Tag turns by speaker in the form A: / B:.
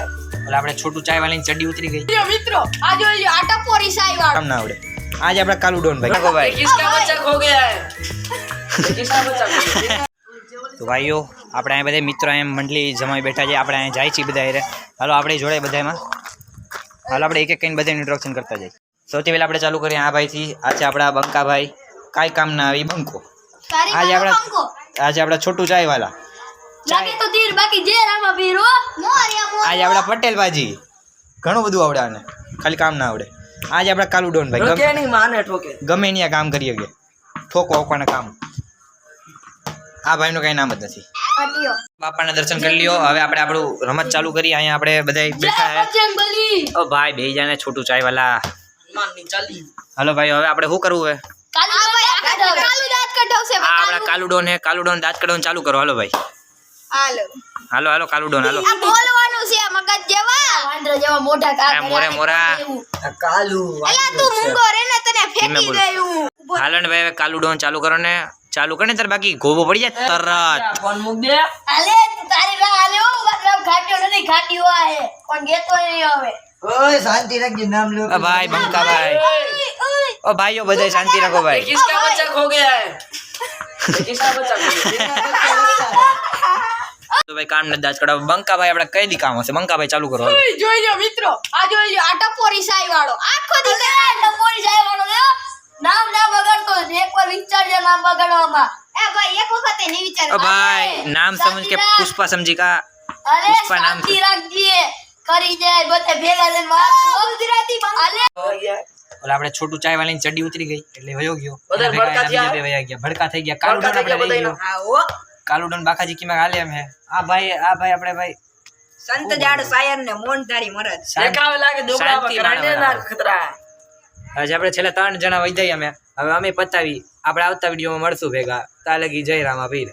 A: ઓલા આપણે છોટું ચાય વાળીની ચડ્ડી ઉતરી ગઈ
B: મિત્રો આ જો આટા પોરી સાઈ વાળો
A: કામ ના આવડે आज अपना कालू डॉन भाई
B: किसका बच्चा खो गया है किसका बच्चा खो गया
A: तो भाईओ આપણે આ બધા મિત્રો એમ મંડળી જમાઈ બેઠા છે આપણે અહીં જાય છે બધા એરે હાલો આપણે જોડે બધામાં હાલો આપણે એક એક કઈને બધા ઇન્ટ્રોડક્શન કરતા જઈએ સૌથી પહેલા આપણે ચાલુ કરીએ આ ભાઈથી આ છે આપણા બંકા ભાઈ કાઈ કામ ના આવી બંકો આજે આપણા છોટું ચાય વાલા
B: લાગે તો તીર બાકી જે રામા પીરો મોરિયા
A: આજે આપણા પટેલ બાજી ઘણું બધું આવડે આને ખાલી કામ ના આવડે आज अपना कालू डॉन भाई
C: ठोके नहीं माने ठोके
A: गमे नहीं काम करिए गे ठोको ओकाने काम आ भाई नो कई नाम ज नथी
B: આટિયો
A: बापा ने दर्शन कर लियो हवे आपणे आपणो रमत चालू करी अहीं आपणे बधाय बैठा है
B: बजरंगबली
A: ओ भाई बेही जाने छोटू चाय वाला
C: मान नहीं चली
A: हेलो भाई हवे आपणे શું કરવું है
B: કાલુ દાંત કઢાવશે
A: आ आपणा कालू डॉन है कालू डॉन दांत कढावવાનું ચાલુ કરો હાલો ભાઈ
B: હાલો
A: હાલો હાલો કાलू डॉन હાલો
B: આ બોલવાનું છે મગજ જેવા વાંદરા જેવા મોઢા કા
A: મોરે મોરા
C: कालू
B: એલા તું મૂંગો રે ને તને ફેંકી
A: બોલ.
B: દઉં
A: હાલો ને ભાઈ હવે કાलू डॉन चालू करो ने चालू करने तर बाकी गोबो पड़ी जाए तरत
C: फोन मुक दे
B: આલે તારી રાહ આલે હો મતલબ ઘાટ્યો નથી ઘાટ્યો આ હે પણ ગેતો નહીં હવે
C: ओए शांति रख जी नाम लो
A: ओ भाई बंका भाई ओ भाइयों बधाई शांति रखो भाई
C: किसका बच्चा खो गया है किसका बच्चा खो गया
A: तो भाई काम ने दाज कड़ा बंका भाई अपना कई दी काम हसे बंका भाई चालू करो हालो।
B: જોઈ લો મિત્રો આ જોઈ લો આટા પોરી સાઈ વાળો આખો દી આટા પોરી સાઈ વાળો લ્યો નામ ના બગાડતો એકવાર વિચારજે નામ બગાડવામાં એ ભાઈ એક વખત નહીં વિચાર
A: ओ भाई नाम समझ के पुष्पा समझी का
B: અરે
A: પુષ્પા નામ
B: શાંતિ રાખજે કરી જાય બધે ભેગા થઈને વાત ગુજરાતી આલે
A: ओला આપણે છોટું ચાય વાળીની ચડ્ડી ઉતરી ગઈ એટલે વયો ગયો
C: બધા ભડકા થયા?
A: બે વયા ગયા ભડકા થઈ ગયા કાલુ ડોન આપણે લઈ ગયો
C: हां ओ
A: કાલુ ડોન બાકાજી કી માં હાલે એમ હે આ ભાઈ આપણે ભાઈ
D: संत जाड़ सायर ने मोनधारी मरद
C: देखावे लागे दोगला
A: शांति
C: कराने ना खतरा
A: આજે આપણે છેલ્લા 3 જણા વઈ જઈએ અમે હવે અમે પતાવી આપણે આવતા વિડિયોમાં મળશું ભેગા તા લગી જય રામા પીર